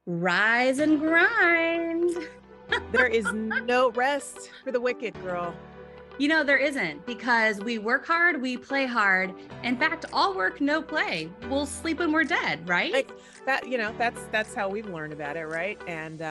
Rise and grind. There is no rest for the wicked, girl. There isn't, because we work hard, we play hard. In fact, all work, no play. We'll sleep when we're dead, right? Like that, that's how we've learned about it, right? And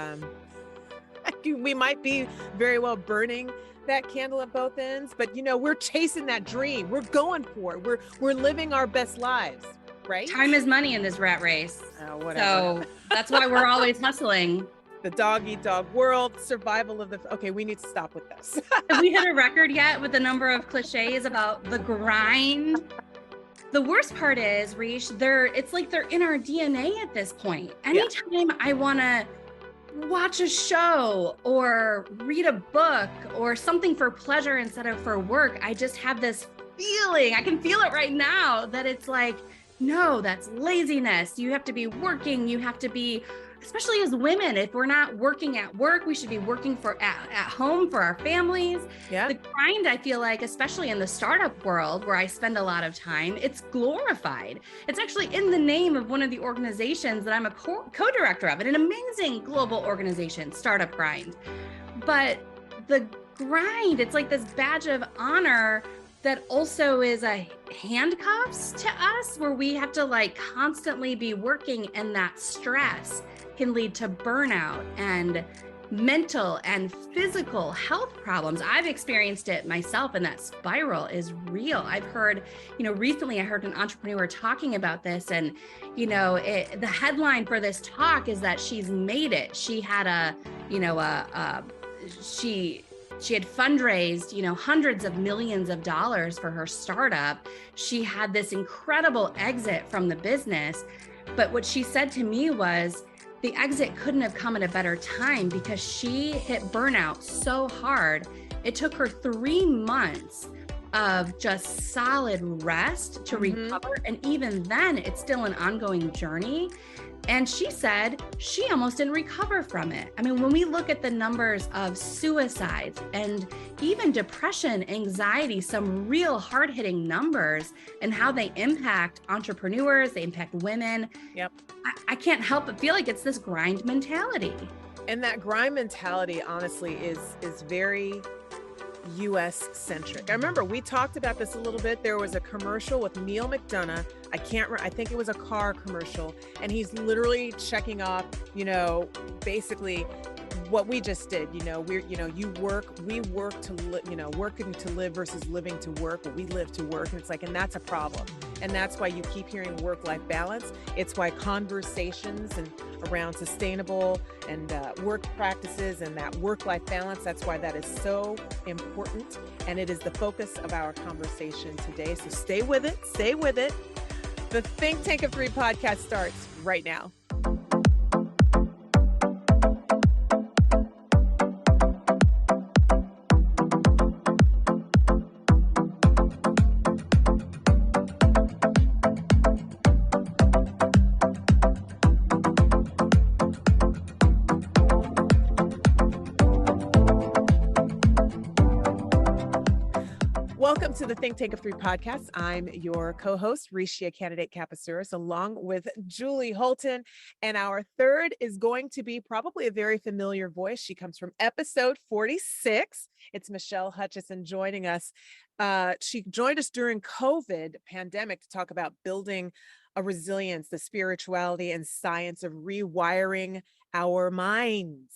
we might be very well burning that candle at both ends, but we're chasing that dream. We're going for it. We're living our best lives, right? Time is money in this rat race. Whatever. So that's why we're always hustling. The dog eat dog world, survival of the. Okay, we need to stop with this. Have we hit a record yet with the number of cliches about the grind? The worst part is, Rish, it's like they're in our DNA at this point. Anytime I want to watch a show or read a book or something for pleasure instead of for work, I just have this feeling, I can feel it right now, that it's like, no, that's laziness. You have to be working. You have to be, especially as women, if we're not working at work, we should be working at home for our families. Yeah. The grind, I feel like, especially in the startup world where I spend a lot of time, it's glorified. It's actually in the name of one of the organizations that I'm a co-director of, an amazing global organization, Startup Grind. But the grind, it's like this badge of honor that also is a handcuffs to us, where we have to constantly be working, and that stress can lead to burnout and mental and physical health problems. I've experienced it myself, and that spiral is real. I've heard, recently I heard an entrepreneur talking about this, and, the headline for this talk is that she's made it. She had she had fundraised, hundreds of millions of dollars for her startup. She had this incredible exit from the business. But what she said to me was the exit couldn't have come at a better time, because she hit burnout so hard. It took her 3 months of just solid rest to recover. And even then, it's still an ongoing journey. And she said she almost didn't recover from it. I mean, when we look at the numbers of suicides and even depression, anxiety, some real hard-hitting numbers, and how they impact entrepreneurs, they impact women. Yep. I can't help but feel like it's this grind mentality. And that grind mentality, honestly, is very US centric. I remember we talked about this a little bit. There was a commercial with Neil McDonough. I think it was a car commercial, and he's literally checking off, basically what we just did. We work to live, working to live versus living to work, but we live to work. And it's and that's a problem. And that's why you keep hearing work-life balance. It's why conversations around sustainable and work practices and that work-life balance, that's why that is so important. And it is the focus of our conversation today. So stay with it. The Think Tank of Three podcast starts right now. Welcome to the Think Tank of Three podcast. I'm your co-host, Rishia Candidate Capasuris, along with Julie Holton. And our third is going to be probably a very familiar voice. She comes from episode 46. It's Michelle Hutchison joining us. She joined us during COVID pandemic to talk about building a resilience, the spirituality and science of rewiring our minds.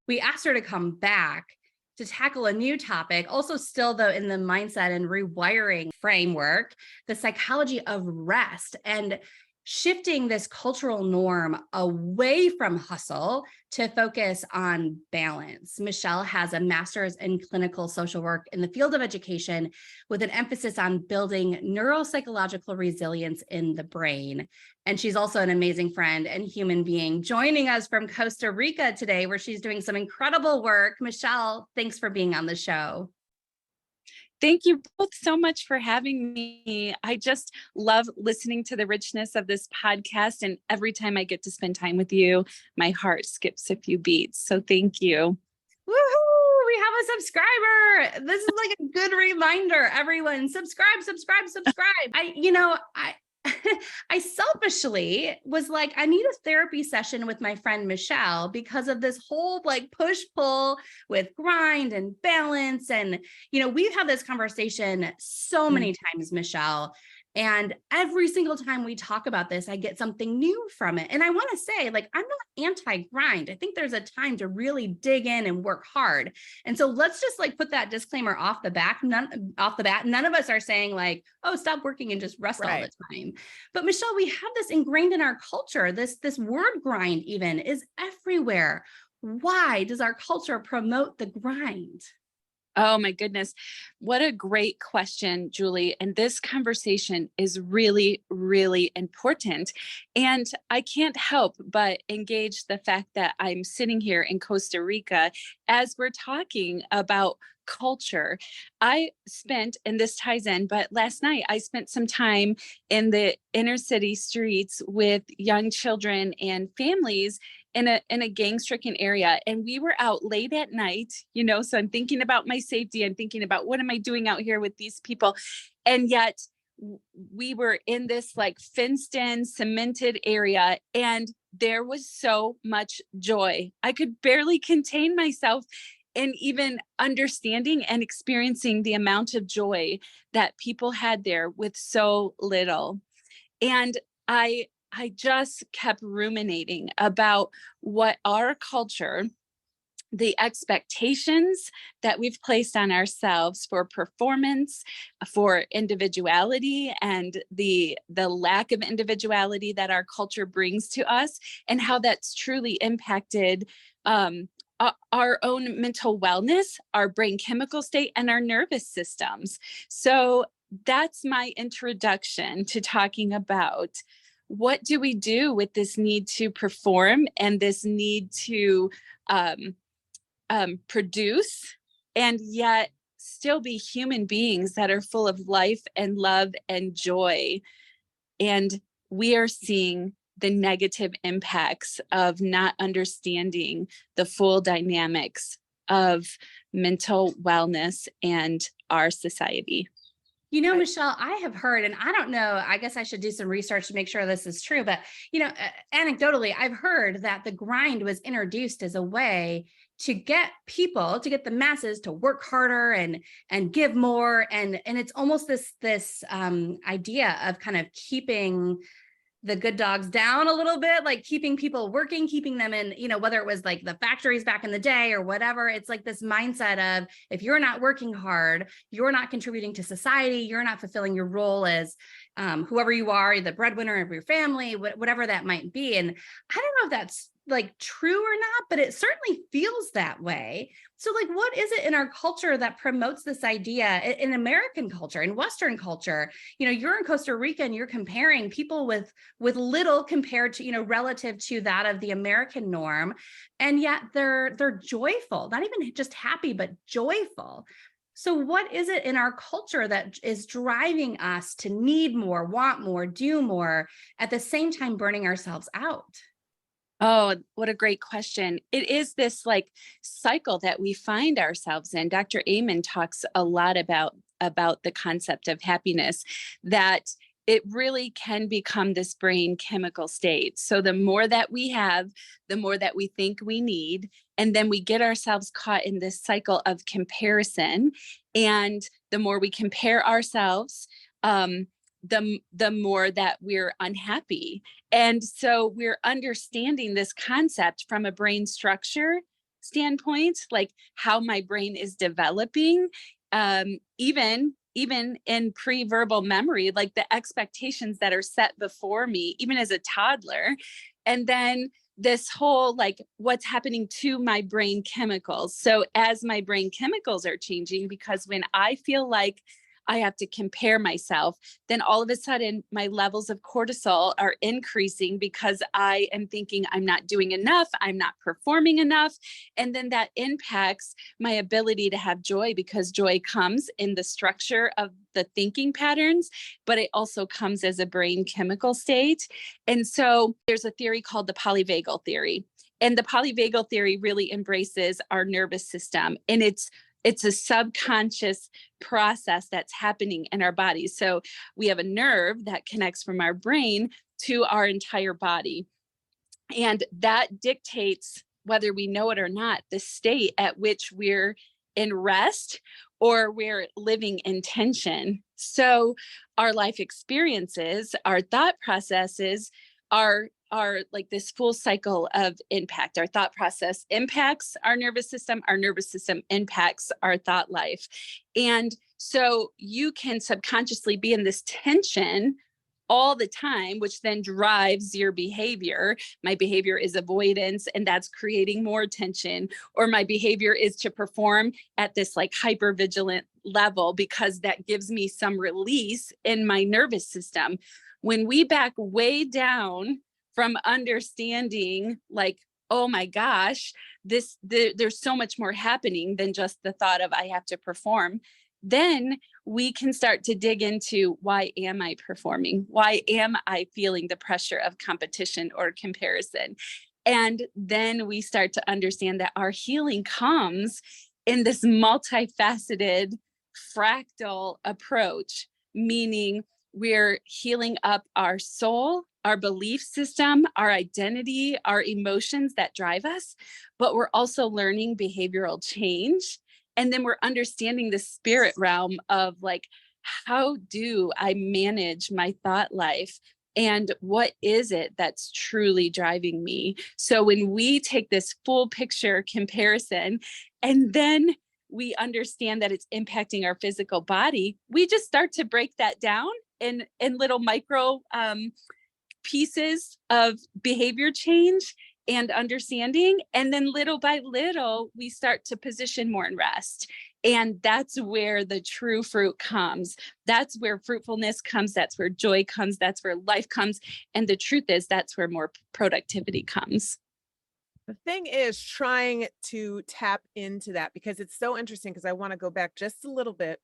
We asked her to come back to tackle a new topic, also still though in the mindset and rewiring framework, the psychology of rest, and shifting this cultural norm away from hustle to focus on balance. Michelle has a master's in clinical social work in the field of education, with an emphasis on building neuropsychological resilience in the brain. And she's also an amazing friend and human being, joining us from Costa Rica today, where she's doing some incredible work. Michelle, thanks for being on the show. Thank you both so much for having me. I just love listening to the richness of this podcast. And every time I get to spend time with you, my heart skips a few beats. So thank you. Woohoo! We have a subscriber. This is like a good reminder, everyone. Subscribe. I selfishly was like, I need a therapy session with my friend Michelle because of this whole like push pull with grind and balance. And, we've had this conversation so many times, Michelle. And every single time we talk about this, I get something new from it. And I want to say, like, I'm not anti-grind. I think there's a time to really dig in and work hard. And so let's just like put that disclaimer off the bat. None of us are saying like, oh, stop working and just rest all the time. But Michelle, we have this ingrained in our culture. This word grind even is everywhere. Why does our culture promote the grind? Oh my goodness. What a great question, Julie. And this conversation is really, really important. And I can't help but engage the fact that I'm sitting here in Costa Rica as we're talking about culture. I spent, and this ties in, but last night I spent some time in the inner city streets with young children and families in a gang-stricken area. And we were out late at night, so I'm thinking about my safety. I'm thinking about what am I doing out here with these people? And yet we were in this like fenced-in, cemented area, and there was so much joy. I could barely contain myself in even understanding and experiencing the amount of joy that people had there with so little. And I just kept ruminating about what our culture, the expectations that we've placed on ourselves for performance, for individuality, and the lack of individuality that our culture brings to us, and how that's truly impacted our own mental wellness, our brain chemical state, and our nervous systems. So that's my introduction to talking about what do we do with this need to perform and this need to produce, and yet still be human beings that are full of life and love and joy. And we are seeing the negative impacts of not understanding the full dynamics of mental wellness and our society. Michelle, I have heard, and I don't know, I guess I should do some research to make sure this is true, but, anecdotally, I've heard that the grind was introduced as a way to get people, to get the masses to work harder and give more. And it's almost this idea of kind of keeping the good dogs down a little bit, like keeping people working, keeping them in, whether it was like the factories back in the day or whatever. It's like this mindset of if you're not working hard, you're not contributing to society, you're not fulfilling your role as whoever you are, the breadwinner of your family, whatever that might be. And I don't know if that's like true or not, but it certainly feels that way. So like, what is it in our culture that promotes this idea in American culture, in Western culture? You're in Costa Rica and you're comparing people with little compared to, relative to that of the American norm. And yet they're joyful, not even just happy, but joyful. So what is it in our culture that is driving us to need more, want more, do more, at the same time burning ourselves out? Oh, what a great question. It is this like cycle that we find ourselves in. Dr. Amen talks a lot about the concept of happiness, that it really can become this brain chemical state. So the more that we have, the more that we think we need. And then we get ourselves caught in this cycle of comparison. And the more we compare ourselves, the more that we're unhappy. And so we're understanding this concept from a brain structure standpoint, like how my brain is developing, even in pre-verbal memory, like the expectations that are set before me, even as a toddler. And then this whole, like, what's happening to my brain chemicals. So as my brain chemicals are changing, because when I feel like I have to compare myself, then all of a sudden my levels of cortisol are increasing because I am thinking I'm not doing enough, I'm not performing enough. And then that impacts my ability to have joy, because joy comes in the structure of the thinking patterns, but it also comes as a brain chemical state. And so there's a theory called the polyvagal theory. And the polyvagal theory really embraces our nervous system, and it's It's a subconscious process that's happening in our bodies. So we have a nerve that connects from our brain to our entire body. And that dictates, whether we know it or not, the state at which we're in rest or we're living in tension. So our life experiences, our thought processes are like this full cycle of impact. Our thought process impacts our nervous system impacts our thought life. And so you can subconsciously be in this tension all the time, which then drives your behavior. My behavior is avoidance, and that's creating more tension. Or my behavior is to perform at this like hyper vigilant level because that gives me some release in my nervous system. When we back way down from understanding, like, oh my gosh, there's so much more happening than just the thought of I have to perform, then we can start to dig into, why am I performing? Why am I feeling the pressure of competition or comparison? And then we start to understand that our healing comes in this multifaceted fractal approach, meaning we're healing up our soul, our belief system, our identity, our emotions that drive us, but we're also learning behavioral change. And then we're understanding the spirit realm of like, how do I manage my thought life? And what is it that's truly driving me? So when we take this full picture comparison, and then we understand that it's impacting our physical body, we just start to break that down in little micro pieces of behavior change and understanding. And then little by little, we start to position more in rest. And that's where the true fruit comes. That's where fruitfulness comes. That's where joy comes. That's where life comes. And the truth is, that's where more productivity comes. The thing is trying to tap into that, because it's so interesting, because I want to go back just a little bit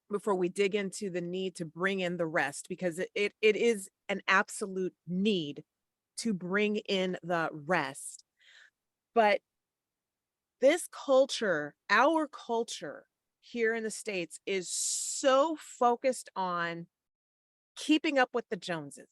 before we dig into the need to bring in the rest, because it is an absolute need to bring in the rest. But this culture, our culture here in the States, is so focused on keeping up with the Joneses.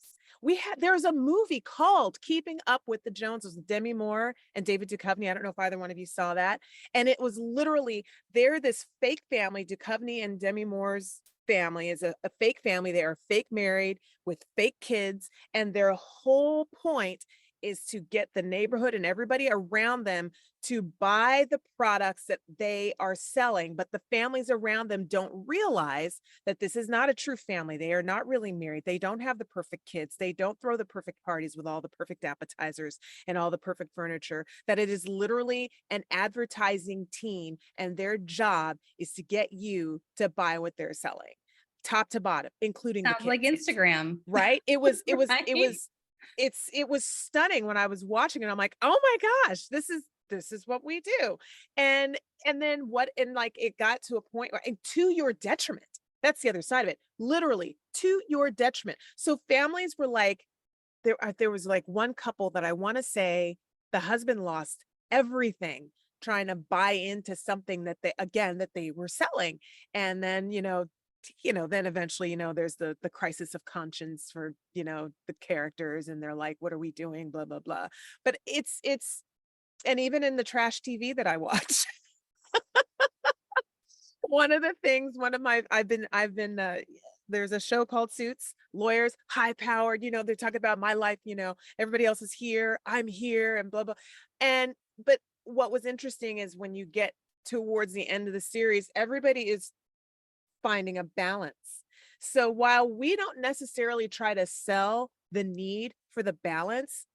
There's a movie called Keeping Up with the Joneses with Demi Moore and David Duchovny. I don't know if either one of you saw that. And it was literally, they're this fake family. Duchovny and Demi Moore's family is a fake family. They are fake married with fake kids. And their whole point is to get the neighborhood and everybody around them to buy the products that they are selling. But the families around them don't realize that this is not a true family. They are not really married. They don't have the perfect kids. They don't throw the perfect parties with all the perfect appetizers and all the perfect furniture. That it is literally an advertising team, and their job is to get you to buy what they're selling, top to bottom, including Sounds the like kids. Instagram. Right? It was Right? it was stunning when I was watching it. I'm like, oh my gosh, this is what we do. And then like it got to a point where, and to your detriment. That's the other side of it. Literally to your detriment. So families were like, there was like one couple that I want to say the husband lost everything trying to buy into something that they were selling. And then, then eventually, there's the crisis of conscience for, the characters, and they're like, what are we doing? Blah, blah, blah. But it's, and even in the trash TV that I watch, one of the things, I've been, there's a show called Suits, lawyers, high powered, they're talking about my life, everybody else is here, I'm here, and blah, blah. But what was interesting is when you get towards the end of the series, everybody is finding a balance. So while we don't necessarily try to sell the need for the balance,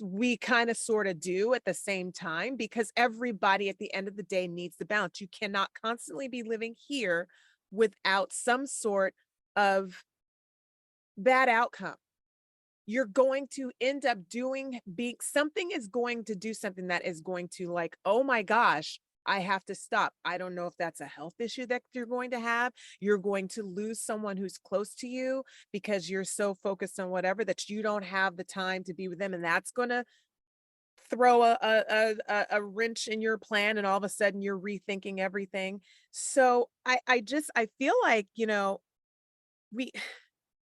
we kind of sort of do at the same time, because everybody at the end of the day needs the balance. You cannot constantly be living here without some sort of bad outcome. You're going to end up something is going to do something that is going to, like, oh my gosh, I have to stop. I don't know if that's a health issue that you're going to have. You're going to lose someone who's close to you because you're so focused on whatever that you don't have the time to be with them. And that's going to throw a wrench in your plan and all of a sudden you're rethinking everything. So I feel like, we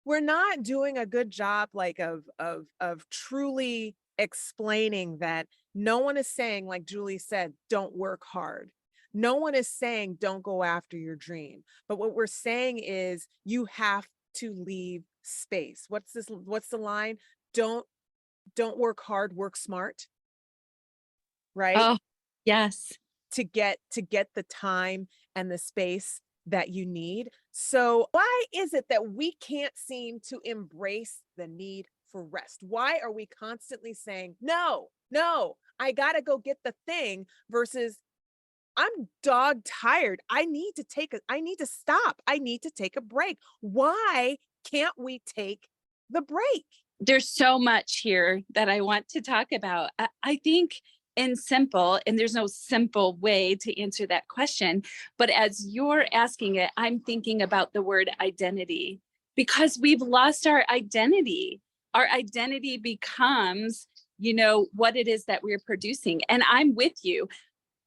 we're not doing a good job like of truly explaining that no one is saying, like Julie said, don't work hard. No one is saying don't go after your dream. But what we're saying is you have to leave space. What's the line? Don't don't work hard, work smart, right? Oh, yes. To get the time and the space that you need. So why is it that we can't seem to embrace the need for rest? Why are we constantly saying, no, no, I got to go get the thing versus I'm dog tired. I need to stop. I need to take a break. Why can't we take the break? There's so much here that I want to talk about. I think in simple, and there's no simple way to answer that question, but as you're asking it, I'm thinking about the word identity because we've lost our identity. Our identity becomes, what it is that we're producing. And I'm with you.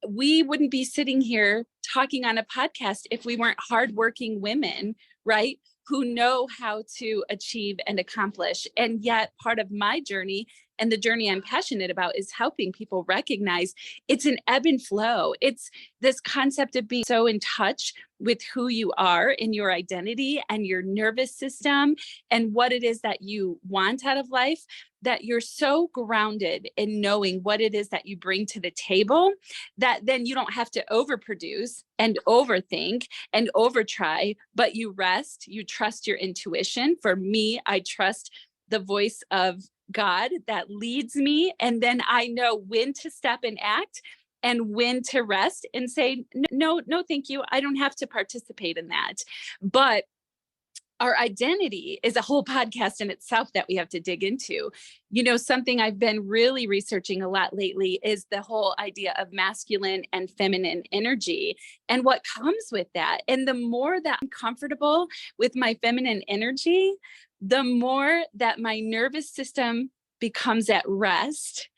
We wouldn't be sitting here talking on a podcast if we weren't hardworking women, right? Who know how to achieve and accomplish. And yet part of my journey and the journey I'm passionate about is helping people recognize it's an ebb and flow. It's this concept of being so in touch with who you are in your identity and your nervous system and what it is that you want out of life, that you're so grounded in knowing what it is that you bring to the table that then you don't have to overproduce and overthink and overtry, but you rest, you trust your intuition. For me, I trust the voice of God that leads me. And then I know when to step and act and when to rest and say, no, no, thank you. I don't have to participate in that. But our identity is a whole podcast in itself that we have to dig into. Something I've been really researching a lot lately is the whole idea of masculine and feminine energy and what comes with that. And the more that I'm comfortable with my feminine energy, the more that my nervous system becomes at rest.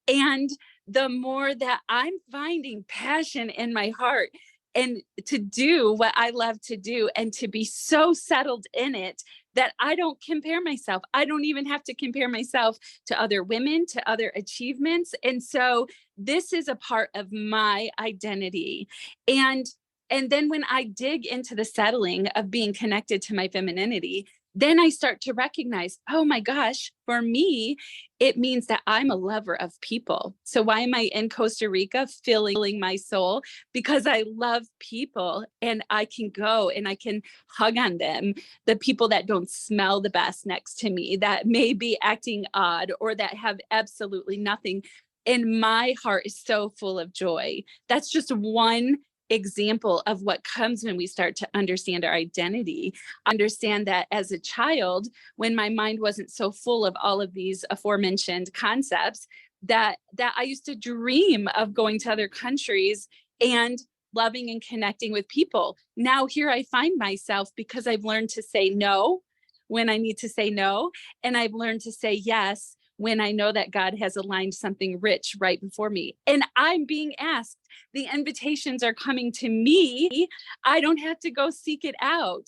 And the more that I'm finding passion in my heart and to do what I love to do and to be so settled in it that I don't compare myself. I don't even have to compare myself to other women, to other achievements. And so this is a part of my identity. And then when I dig into the settling of being connected to my femininity, then I start to recognize, oh my gosh, for me, it means that I'm a lover of people. So why am I in Costa Rica filling my soul? Because I love people and I can go and I can hug on them. The people that don't smell the best next to me, that may be acting odd or that have absolutely nothing. And my heart is so full of joy. That's just one example of what comes when we start to understand our identity. Understand that as a child, when my mind wasn't so full of all of these aforementioned concepts, that I used to dream of going to other countries and loving and connecting with people. Now here I find myself because I've learned to say no when I need to say no, and I've learned to say yes when I know that God has aligned something rich right before me. And I'm being asked, the invitations are coming to me. I don't have to go seek it out.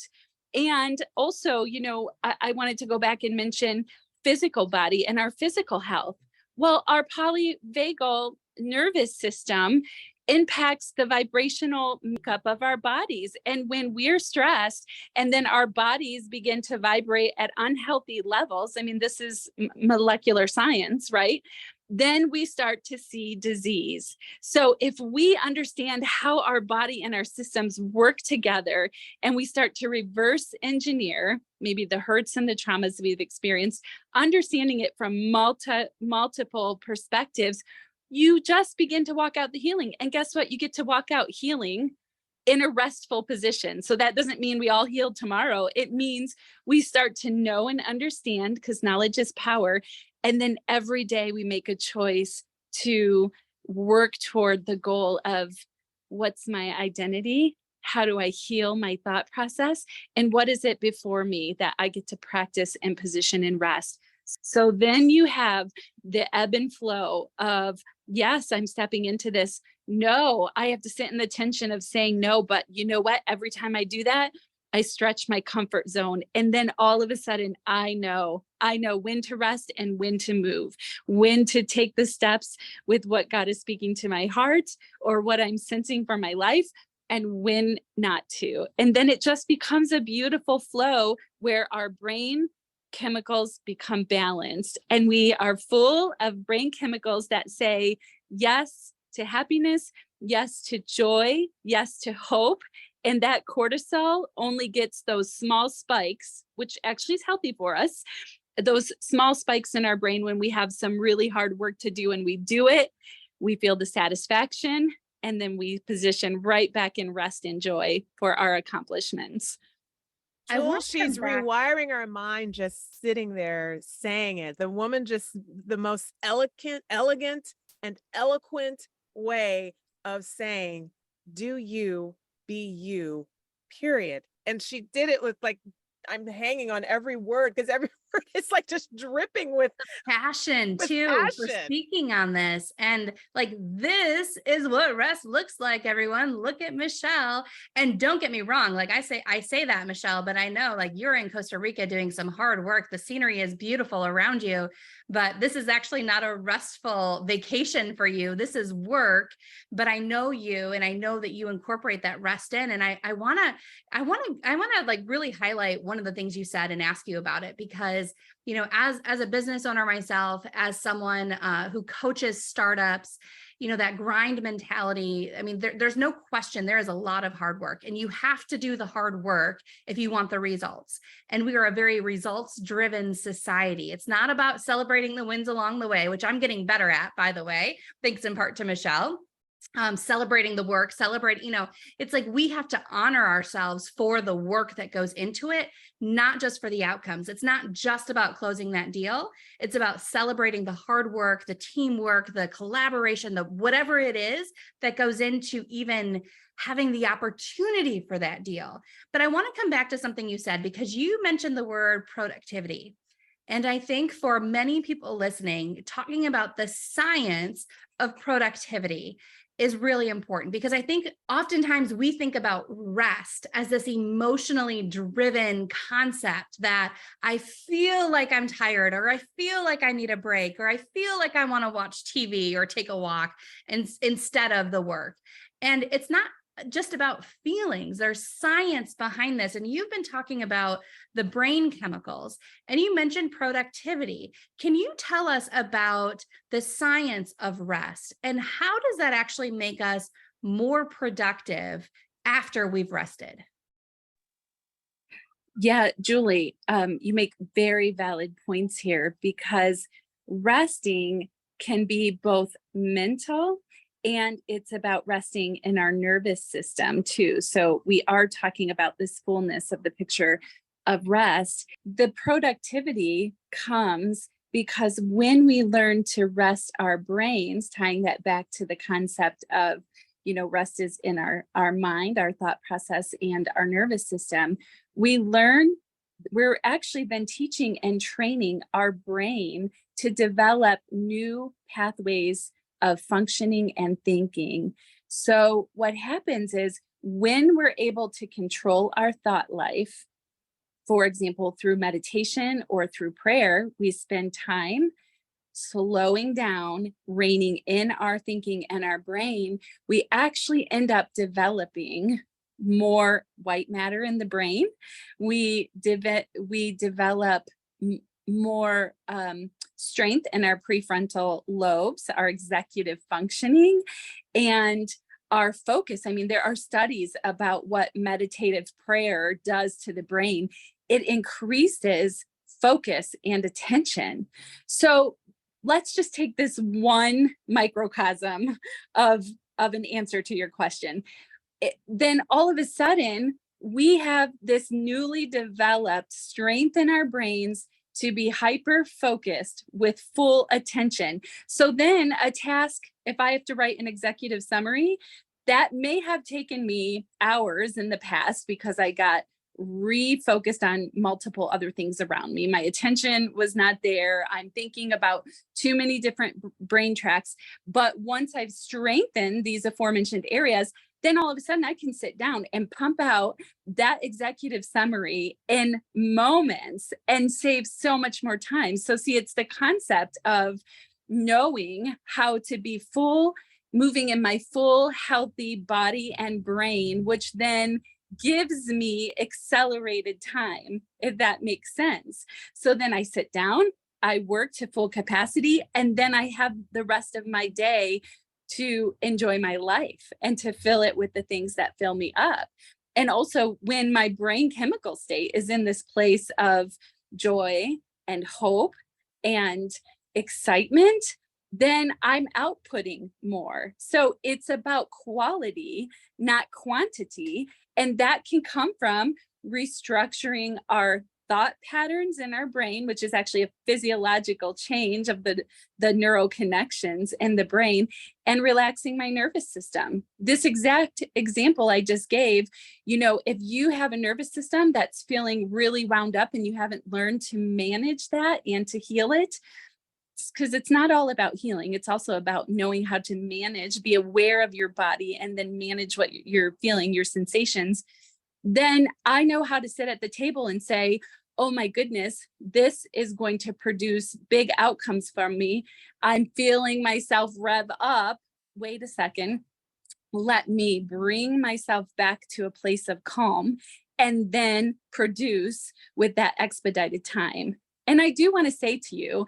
And also, I wanted to go back and mention physical body and our physical health. Well, our polyvagal nervous system impacts the vibrational makeup of our bodies. And when we're stressed and then our bodies begin to vibrate at unhealthy levels, I mean, this is molecular science, right? Then we start to see disease. So if we understand how our body and our systems work together and we start to reverse engineer maybe the hurts and the traumas we've experienced, understanding it from multiple perspectives, you just begin to walk out the healing. And guess what? You get to walk out healing in a restful position. So that doesn't mean we all heal tomorrow. It means we start to know and understand, because knowledge is power. And then every day we make a choice to work toward the goal of what's my identity? How do I heal my thought process? And what is it before me that I get to practice and position and rest So then you have the ebb and flow of, yes, I'm stepping into this. No, I have to sit in the tension of saying no. But you know what? Every time I do that, I stretch my comfort zone. And then all of a sudden, I know when to rest and when to move, when to take the steps with what God is speaking to my heart or what I'm sensing for my life, and when not to. And then it just becomes a beautiful flow where our brain chemicals become balanced and we are full of brain chemicals that say yes to happiness, yes to joy, yes to hope. And that cortisol only gets those small spikes, which actually is healthy for us, those small spikes in our brain when we have some really hard work to do and we do it, we feel the satisfaction, and then we position right back in rest and joy for our accomplishments. I Jewel, want she's rewiring our mind just sitting there saying it. The woman just the most elegant and eloquent way of saying, do you, be you, period. And she did it with like, I'm hanging on every word because every word is like just dripping with passion too for speaking on this. And like, this is what rest looks like, everyone. Look at Michelle. And don't get me wrong, like I say that, Michelle, but I know like you're in Costa Rica doing some hard work. The scenery is beautiful around you, but this is actually not a restful vacation for you. This is work. But I know you, and I know that you incorporate that rest in. And I want to like really highlight one of the things you said and ask you about it, because you know, as a business owner myself, as someone who coaches startups, you know, that grind mentality, I mean, there's no question there is a lot of hard work, and you have to do the hard work if you want the results. And we are a very results driven society. It's not about celebrating the wins along the way, which I'm getting better at, by the way, thanks in part to Michelle. Celebrating the work, you know, it's like we have to honor ourselves for the work that goes into it, not just for the outcomes. It's not just about closing that deal. It's about celebrating the hard work, the teamwork, the collaboration, the whatever it is that goes into even having the opportunity for that deal. But I want to come back to something you said, because you mentioned the word productivity. And I think for many people listening, talking about the science of productivity is really important, because I think oftentimes we think about rest as this emotionally driven concept that I feel like I'm tired, or I feel like I need a break, or I feel like I want to watch TV or take a walk instead of the work. And it's not just about feelings. There's science behind this. And you've been talking about the brain chemicals, and you mentioned productivity. Can you tell us about the science of rest, and how does that actually make us more productive after we've rested? Yeah, Julie, you make very valid points here, because resting can be both mental and it's about resting in our nervous system too. So we are talking about this fullness of the picture of rest. The productivity comes because when we learn to rest our brains, tying that back to the concept of, you know, rest is in our mind, our thought process, and our nervous system, we're actually been teaching and training our brain to develop new pathways of functioning and thinking. So what happens is when we're able to control our thought life, for example, through meditation or through prayer, we spend time slowing down, reining in our thinking and our brain, we actually end up developing more white matter in the brain. We develop more strength in our prefrontal lobes, our executive functioning, and our focus. I mean, there are studies about what meditative prayer does to the brain. It increases focus and attention. So let's just take this one microcosm of an answer to your question. Then all of a sudden, we have this newly developed strength in our brains to be hyper focused with full attention. So then a task, if I have to write an executive summary, that may have taken me hours in the past because I got refocused on multiple other things around me. My attention was not there. I'm thinking about too many different brain tracks. But once I've strengthened these aforementioned areas, then all of a sudden I can sit down and pump out that executive summary in moments and save so much more time. So see, it's the concept of knowing how to be full, moving in my full healthy body and brain, which then gives me accelerated time, if that makes sense. So then I sit down, I work to full capacity, and then I have the rest of my day to enjoy my life and to fill it with the things that fill me up. And also, when my brain chemical state is in this place of joy and hope and excitement, then I'm outputting more. So it's about quality, not quantity. And that can come from restructuring our thought patterns in our brain, which is actually a physiological change of the neural connections in the brain, and relaxing my nervous system. This exact example I just gave, if you have a nervous system that's feeling really wound up and you haven't learned to manage that and to heal it, because it's not all about healing. It's also about knowing how to manage, be aware of your body, and then manage what you're feeling, your sensations. Then I know how to sit at the table and say, oh my goodness, this is going to produce big outcomes for me. I'm feeling myself rev up. Wait a second. Let me bring myself back to a place of calm and then produce with that expedited time. And I do want to say to you,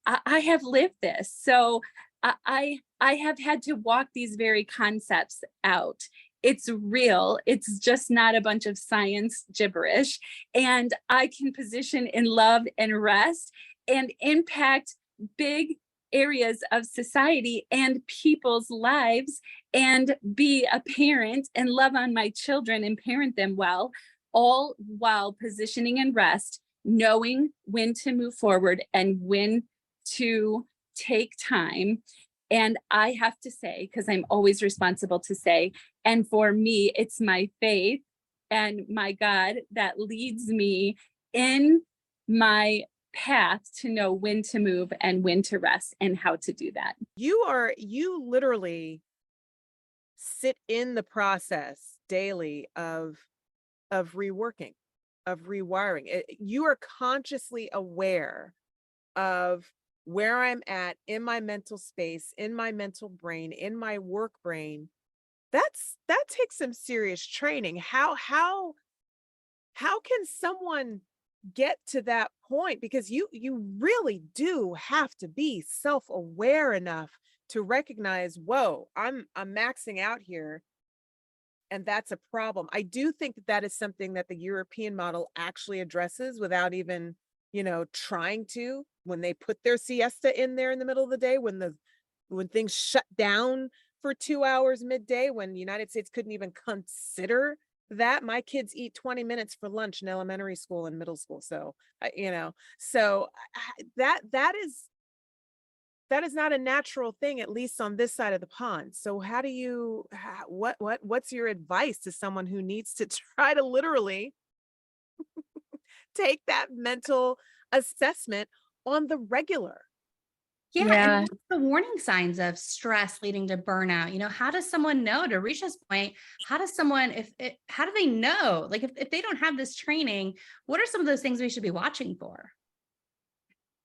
I have lived this. So I have had to walk these very concepts out. It's real. It's just not a bunch of science gibberish. And I can position in love and rest and impact big areas of society and people's lives and be a parent and love on my children and parent them well, all while positioning in rest, knowing when to move forward and when to take time. And I have to say, because I'm always responsible to say, and for me, it's my faith and my God that leads me in my path to know when to move and when to rest and how to do that. You literally sit in the process daily of reworking, of rewiring. You are consciously aware of where I'm at in my mental space, in my mental brain, in my work brain. That takes some serious training. How can someone get to that point? Because you really do have to be self-aware enough to recognize, whoa, I'm maxing out here. And that's a problem. I do think that is something that the European model actually addresses without even, trying to, when they put their siesta in there in the middle of the day, when things shut down for 2 hours midday, when the United States couldn't even consider that. My kids eat 20 minutes for lunch in elementary school and middle school. So, that is not a natural thing, at least on this side of the pond. So how do you, what's your advice to someone who needs to try to literally take that mental assessment on the regular? Yeah. And what's the warning signs of stress leading to burnout? How does someone know, to Risha's point, how does someone, how do they know? Like if they don't have this training, what are some of those things we should be watching for?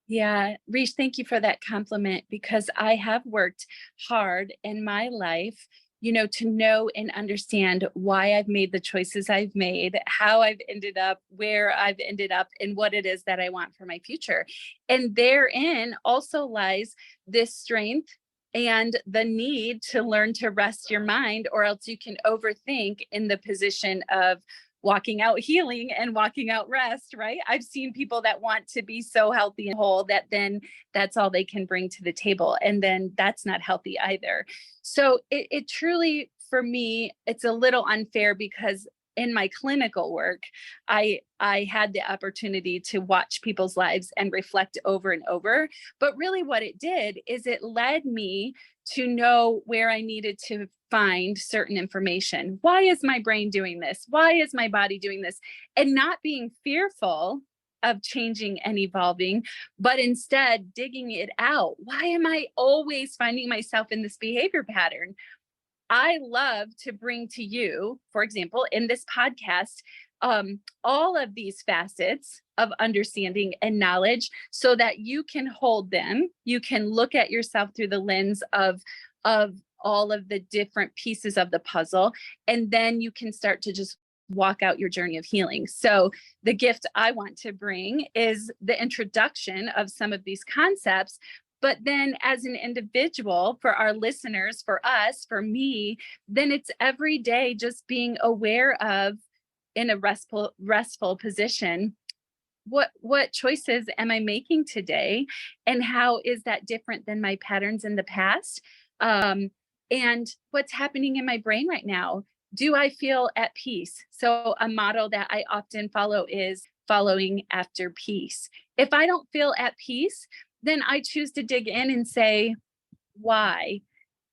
Yeah, Rish, thank you for that compliment, because I have worked hard in my life, to know and understand why I've made the choices I've made, how I've ended up where I've ended up, and what it is that I want for my future. And therein also lies this strength and the need to learn to rest your mind, or else you can overthink in the position of walking out healing and walking out rest, right? I've seen people that want to be so healthy and whole that then that's all they can bring to the table. And then that's not healthy either. So it truly, for me, it's a little unfair, because in my clinical work, I had the opportunity to watch people's lives and reflect over and over. But really what it did is it led me to know where I needed to find certain information. Why is my brain doing this? Why is my body doing this? And not being fearful of changing and evolving, but instead digging it out. Why am I always finding myself in this behavior pattern? I love to bring to you, for example, in this podcast, all of these facets of understanding and knowledge so that you can hold them. You can look at yourself through the lens of all of the different pieces of the puzzle, and then you can start to just walk out your journey of healing. So the gift I want to bring is the introduction of some of these concepts. But then as an individual, for our listeners, for us, for me, then it's every day just being aware of, in a restful position, what choices am I making today? And how is that different than my patterns in the past? And what's happening in my brain right now? Do I feel at peace? So a model that I often follow is following after peace. If I don't feel at peace, then I choose to dig in and say, why?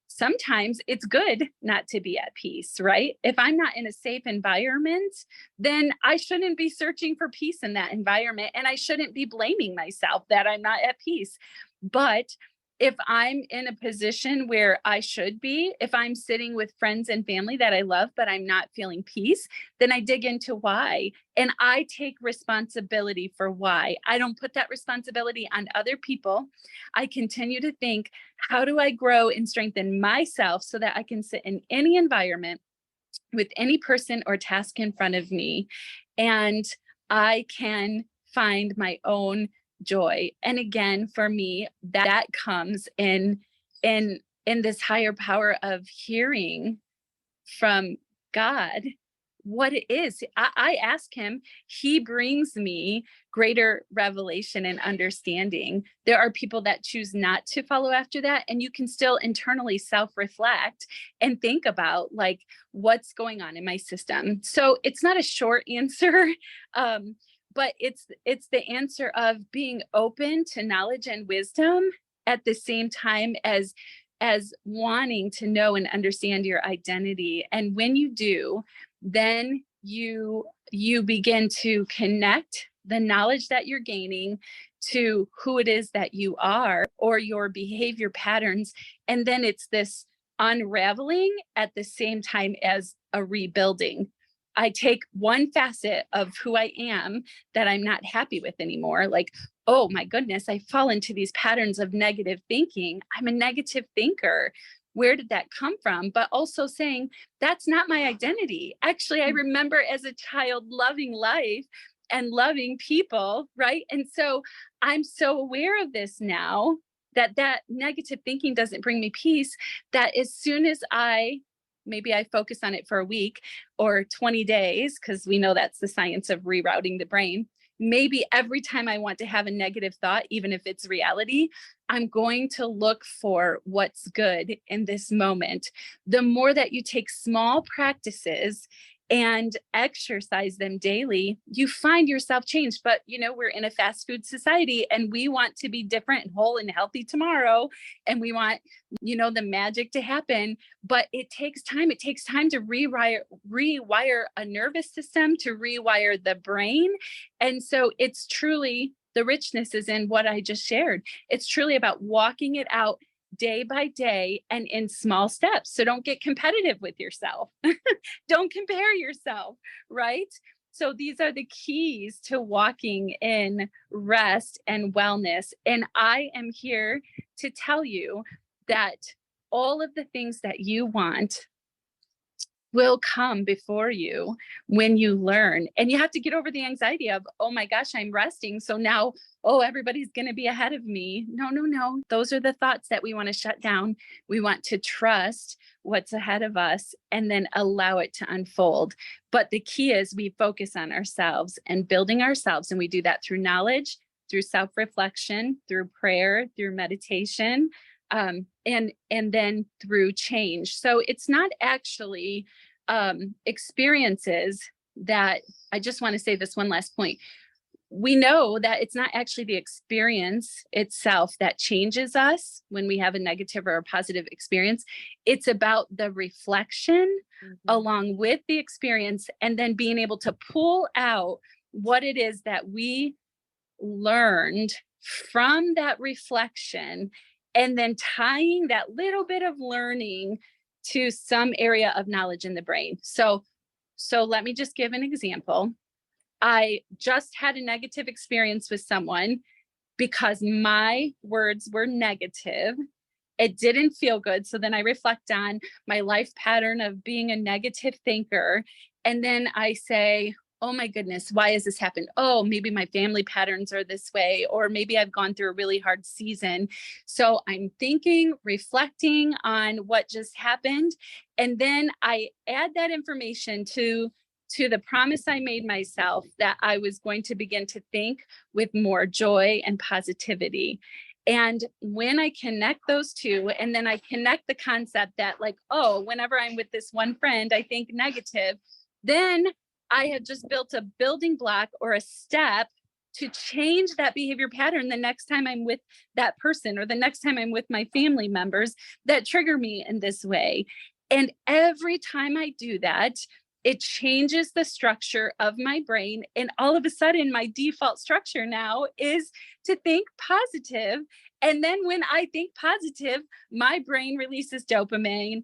Sometimes it's good not to be at peace, right? If I'm not in a safe environment, then I shouldn't be searching for peace in that environment. And I shouldn't be blaming myself that I'm not at peace. But if I'm in a position where I should be, if I'm sitting with friends and family that I love, but I'm not feeling peace, then I dig into why. And I take responsibility for why. I don't put that responsibility on other people. I continue to think, how do I grow and strengthen myself so that I can sit in any environment with any person or task in front of me, and I can find my own joy. And again, for me, that comes in this higher power of hearing from God what it is. I ask him, he brings me greater revelation and understanding. There are people that choose not to follow after that, and you can still internally self-reflect and think about like what's going on in my system. So it's not a short answer, but it's the answer of being open to knowledge and wisdom at the same time as wanting to know and understand your identity. And when you do, then you begin to connect the knowledge that you're gaining to who it is that you are or your behavior patterns. And then it's this unraveling at the same time as a rebuilding. I take one facet of who I am that I'm not happy with anymore. Like, oh my goodness, I fall into these patterns of negative thinking. I'm a negative thinker. Where did that come from? But also saying, that's not my identity. Actually, I remember as a child loving life and loving people, right? And so I'm so aware of this now that negative thinking doesn't bring me peace, that as soon as maybe I focus on it for a week or 20 days, because we know that's the science of rerouting the brain. Maybe every time I want to have a negative thought, even if it's reality, I'm going to look for what's good in this moment. The more that you take small practices and exercise them daily, you find yourself changed. But, we're in a fast food society and we want to be different and whole and healthy tomorrow. And we want, the magic to happen, but it takes time. It takes time to rewire a nervous system, to rewire the brain. And so it's truly, the richness is in what I just shared. It's truly about walking it out day by day and in small steps. So don't get competitive with yourself. Don't compare yourself, right? So these are the keys to walking in rest and wellness. And I am here to tell you that all of the things that you want will come before you when you learn. And you have to get over the anxiety of, oh my gosh, I'm resting. So now, everybody's going to be ahead of me. No. Those are the thoughts that we want to shut down. We want to trust what's ahead of us and then allow it to unfold. But the key is we focus on ourselves and building ourselves. And we do that through knowledge, through self-reflection, through prayer, through meditation, and then through change. So it's not actually experiences that I just want to say this one last point. We know that it's not actually the experience itself that changes us when we have a negative or a positive experience. It's about the reflection along with the experience, and then being able to pull out what it is that we learned from that reflection, and then tying that little bit of learning to some area of knowledge in the brain. So let me just give an example. I just had a negative experience with someone because my words were negative. It didn't feel good. So then I reflect on my life pattern of being a negative thinker. And then I say, oh my goodness, why has this happened? Oh, maybe my family patterns are this way, or maybe I've gone through a really hard season. So I'm thinking, reflecting on what just happened. And then I add that information to the promise I made myself that I was going to begin to think with more joy and positivity. And when I connect those two, and then I connect the concept that like, oh, whenever I'm with this one friend, I think negative, then I have just built a building block or a step to change that behavior pattern the next time I'm with that person, or the next time I'm with my family members that trigger me in this way. And every time I do that, it changes the structure of my brain. And all of a sudden, my default structure now is to think positive. And then when I think positive, my brain releases dopamine.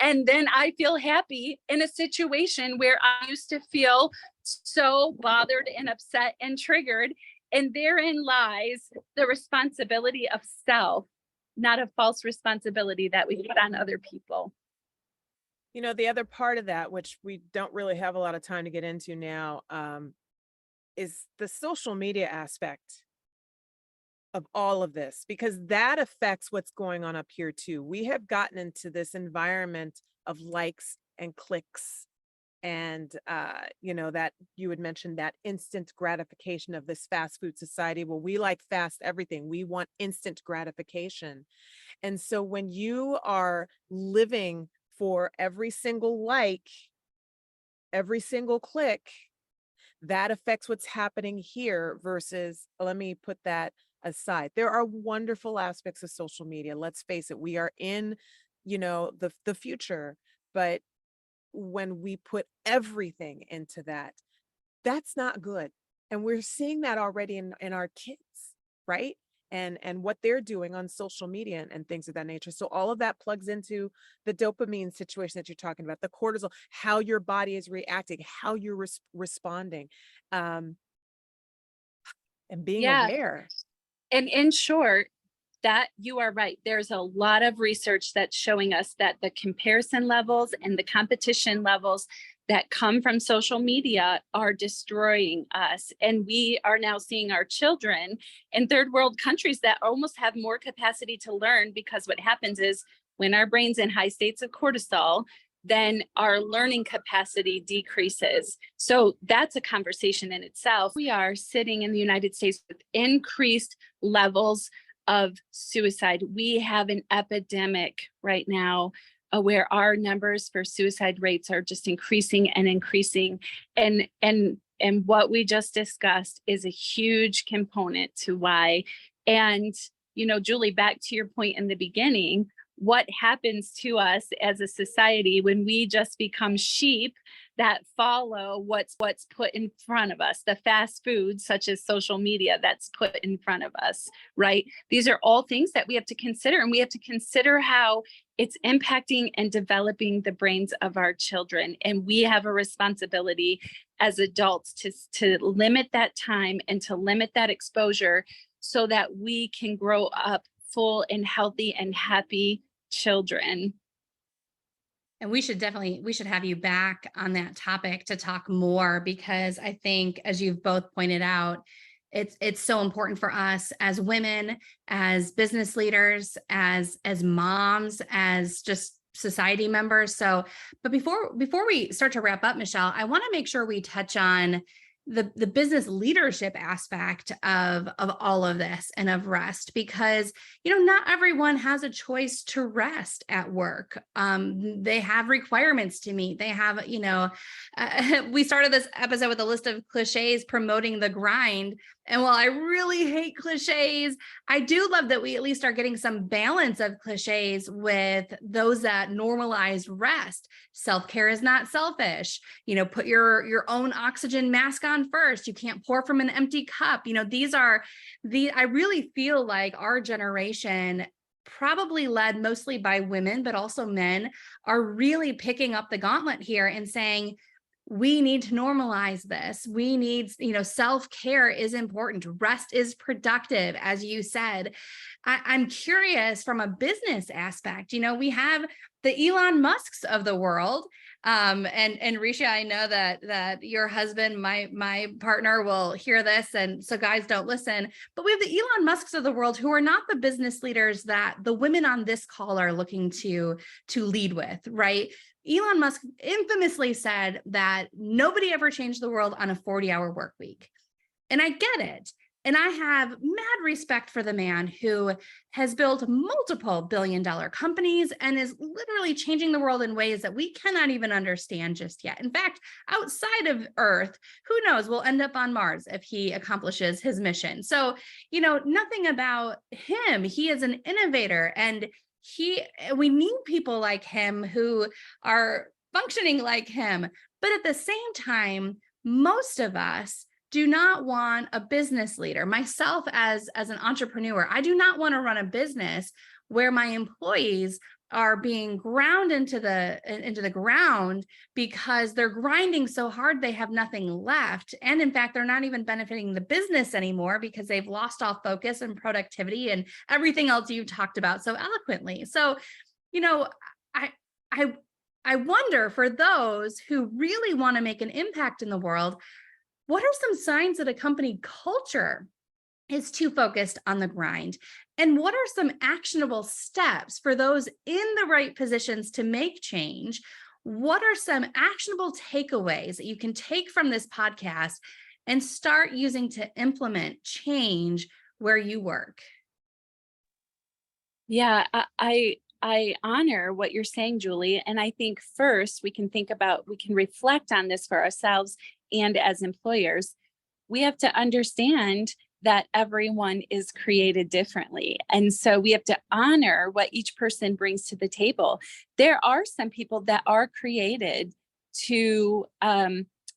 And then I feel happy in a situation where I used to feel so bothered and upset and triggered. And therein lies the responsibility of self, not a false responsibility that we put on other people. You know, the other part of that, which we don't really have a lot of time to get into now, is the social media aspect of all of this, because that affects what's going on up here too. We have gotten into this environment of likes and clicks, and you know, that you had mentioned that instant gratification of this fast food society. Well, we like fast everything. We want instant gratification. And so when you are living for every single like, every single click, that affects what's happening here versus, let me put that aside. There are wonderful aspects of social media. Let's face it, we are in, you know, the future, but when we put everything into that, that's not good. And we're seeing that already in our kids, right? And what they're doing on social media and things of that nature. So all of that plugs into the dopamine situation that you're talking about, the cortisol, how your body is reacting, how you're responding, and being aware. And in short, that you are right. There's a lot of research that's showing us that the comparison levels and the competition levels that come from social media are destroying us. And we are now seeing our children in third world countries that almost have more capacity to learn, because what happens is when our brain's in high states of cortisol, then our learning capacity decreases. So that's a conversation in itself. We are sitting in the United States with increased levels of suicide. We have an epidemic right now where our numbers for suicide rates are just increasing and increasing. And what we just discussed is a huge component to why. And, you know, Julie, back to your point in the beginning, what happens to us as a society when we just become sheep that follow what's put in front of us, the fast food, such as social media, that's put in front of us, right? These are all things that we have to consider, and we have to consider how it's impacting and developing the brains of our children. And we have a responsibility as adults to limit that time and to limit that exposure so that we can grow up full and healthy and happy children. And we should have you back on that topic to talk more, because I think, as you've both pointed out, it's so important for us as women, as business leaders, as moms, as just society members. So, but before we start to wrap up, Michelle, I want to make sure we touch on the business leadership aspect of all of this and of rest, because not everyone has a choice to rest at work. They have requirements to meet. They have we started this episode with a list of cliches promoting the grind, and while I really hate cliches, I do love that we at least are getting some balance of cliches with those that normalize rest. Self-care is not selfish. Put your own oxygen mask on first. You can't pour from an empty cup. I really feel like our generation, probably led mostly by women, but also men, are really picking up the gauntlet here and saying, we need to normalize this. We need, self-care is important. Rest is productive, as you said. I'm curious from a business aspect. We have the Elon Musks of the world. And Risha, I know that your husband, my partner, will hear this. And so guys, don't listen. But we have the Elon Musks of the world who are not the business leaders that the women on this call are looking to lead with, right? Elon Musk infamously said that nobody ever changed the world on a 40-hour work week. And I get it. And I have mad respect for the man who has built multiple billion-dollar companies and is literally changing the world in ways that we cannot even understand just yet. In fact, outside of Earth, who knows, we'll end up on Mars if he accomplishes his mission. So, nothing about him. He is an innovator, and we need people like him who are functioning like him. But at the same time, most of us do not want a business leader. Myself as an entrepreneur, I do not want to run a business where my employees are being ground into the ground because they're grinding so hard they have nothing left. And in fact, they're not even benefiting the business anymore because they've lost all focus and productivity and everything else you talked about so eloquently. So, I wonder, for those who really want to make an impact in the world, what are some signs that a company culture is too focused on the grind? And what are some actionable steps for those in the right positions to make change? What are some actionable takeaways that you can take from this podcast and start using to implement change where you work? Yeah, I honor what you're saying, Julie. And I think first we can reflect on this for ourselves and as employers. We have to understand that everyone is created differently. And so we have to honor what each person brings to the table. There are some people that are created to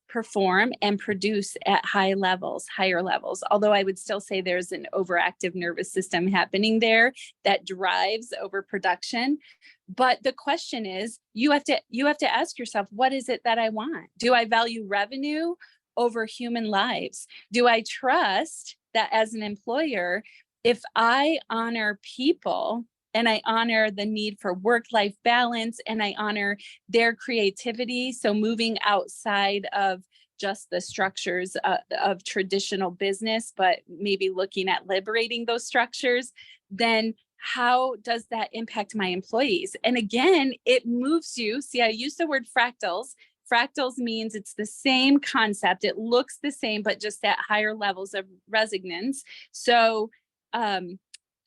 perform and produce at higher levels. Although I would still say there's an overactive nervous system happening there that drives overproduction. But the question is, you have to ask yourself, what is it that I want? Do I value revenue over human lives? Do I trust that as an employer, if I honor people and I honor the need for work-life balance and I honor their creativity, so moving outside of just the structures of traditional business, but maybe looking at liberating those structures, then how does that impact my employees? And again, it moves you. See, I use the word fractals. Fractals means it's the same concept. It looks the same, but just at higher levels of resonance. So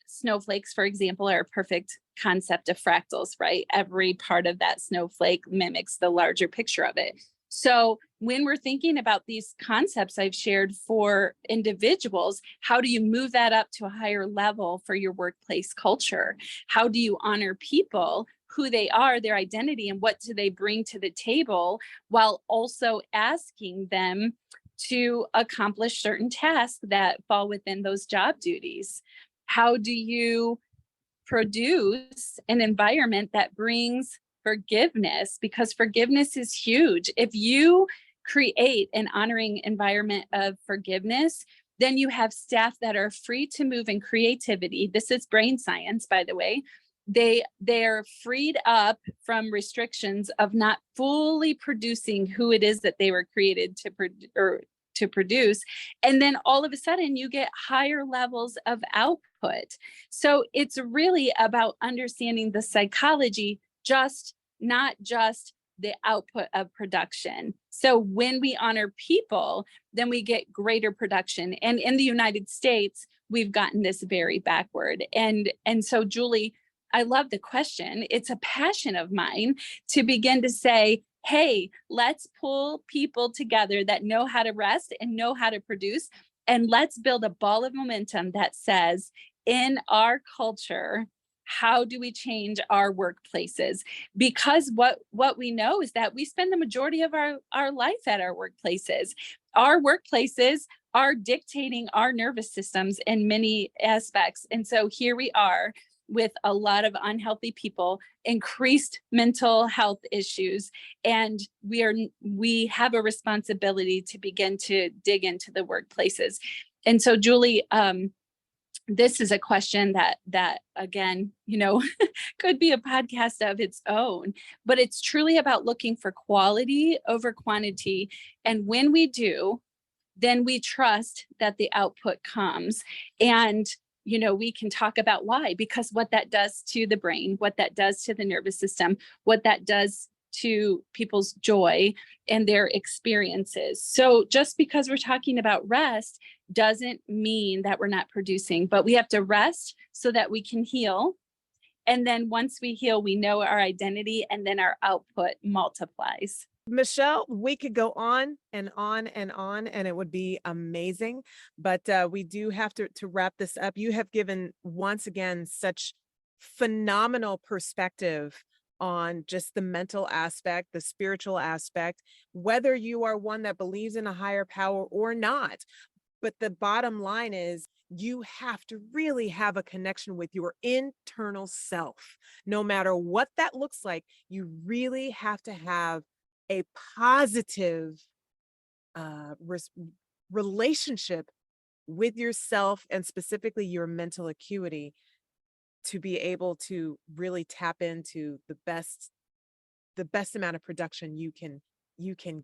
snowflakes, for example, are a perfect concept of fractals, right? Every part of that snowflake mimics the larger picture of it. So when we're thinking about these concepts I've shared for individuals, how do you move that up to a higher level for your workplace culture? How do you honor people, who they are, their identity, and what do they bring to the table, while also asking them to accomplish certain tasks that fall within those job duties? How do you produce an environment that brings forgiveness? Because forgiveness is huge. If you create an honoring environment of forgiveness, then you have staff that are free to move in creativity. This is brain science, by the way. They're freed up from restrictions of not fully producing who it is that they were created to produce. And then all of a sudden you get higher levels of output. So it's really about understanding the psychology, not just the output of production. So when we honor people, then we get greater production. And in the United States, we've gotten this very backward. And so Julie, I love the question. It's a passion of mine to begin to say, hey, let's pull people together that know how to rest and know how to produce. And let's build a ball of momentum that says, in our culture, how do we change our workplaces? Because what we know is that we spend the majority of our life at our workplaces. Our workplaces are dictating our nervous systems in many aspects. And so here we are with a lot of unhealthy people, increased mental health issues, and we have a responsibility to begin to dig into the workplaces. And so, Julie, this is a question that again, could be a podcast of its own, but it's truly about looking for quality over quantity. And when we do, then we trust that the output comes. And we can talk about why, because what that does to the brain, what that does to the nervous system, what that does to people's joy and their experiences. So just because we're talking about rest doesn't mean that we're not producing, but we have to rest so that we can heal. And then once we heal, we know our identity, and then our output multiplies. Michelle, we could go on and on and on, and it would be amazing. But we do have to wrap this up. You have given, once again, such phenomenal perspective on just the mental aspect, the spiritual aspect, whether you are one that believes in a higher power or not. But the bottom line is, you have to really have a connection with your internal self. No matter what that looks like, you really have to have a positive relationship with yourself, and specifically your mental acuity, to be able to really tap into the best amount of production you can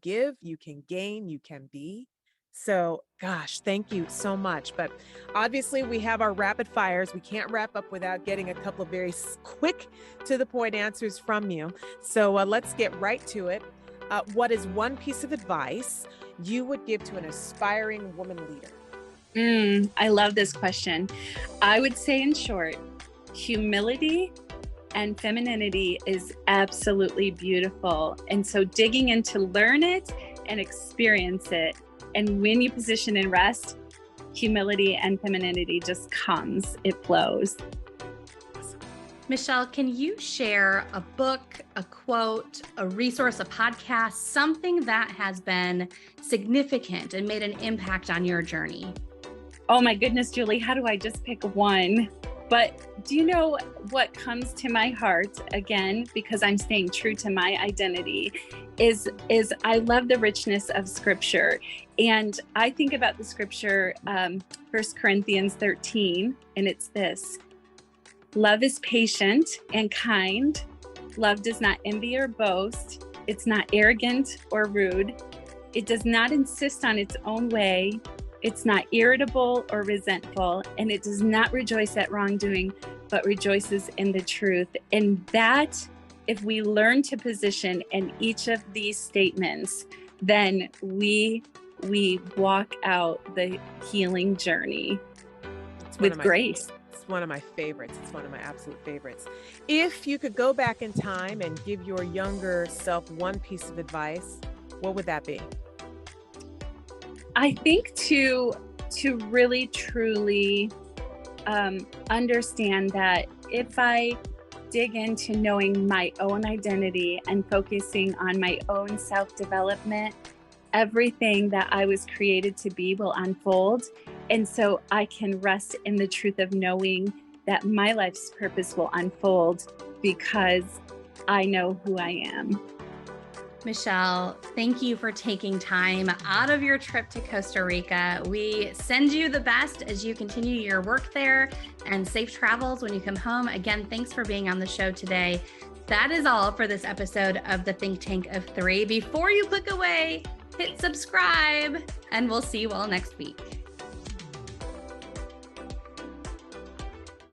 give, you can gain, you can be. So, gosh, thank you so much. But obviously we have our rapid fires. We can't wrap up without getting a couple of very quick to the point answers from you. So let's get right to it. What is one piece of advice you would give to an aspiring woman leader? I love this question. I would say, in short, humility and femininity is absolutely beautiful. And so digging in to learn it and experience it. And when you position in rest, humility and femininity just comes, it flows. Michelle, can you share a book, a quote, a resource, a podcast, something that has been significant and made an impact on your journey? Oh my goodness, Julie, how do I just pick one? But do you know what comes to my heart, again, because I'm staying true to my identity, is I love the richness of scripture. And I think about the scripture, 1 Corinthians 13, and it's this: love is patient and kind. Love does not envy or boast. It's not arrogant or rude. It does not insist on its own way. It's not irritable or resentful, and it does not rejoice at wrongdoing, but rejoices in the truth. And that, if we learn to position in each of these statements, then we walk out the healing journey with grace. It's one of my favorites. It's one of my absolute favorites. If you could go back in time and give your younger self one piece of advice, what would that be? I think to really truly understand that if I dig into knowing my own identity and focusing on my own self-development, everything that I was created to be will unfold. And so I can rest in the truth of knowing that my life's purpose will unfold because I know who I am. Michelle, thank you for taking time out of your trip to Costa Rica. We send you the best as you continue your work there, and safe travels when you come home. Again, thanks for being on the show today. That is all for this episode of the Think Tank of Three. Before you click away, hit subscribe, and we'll see you all next week.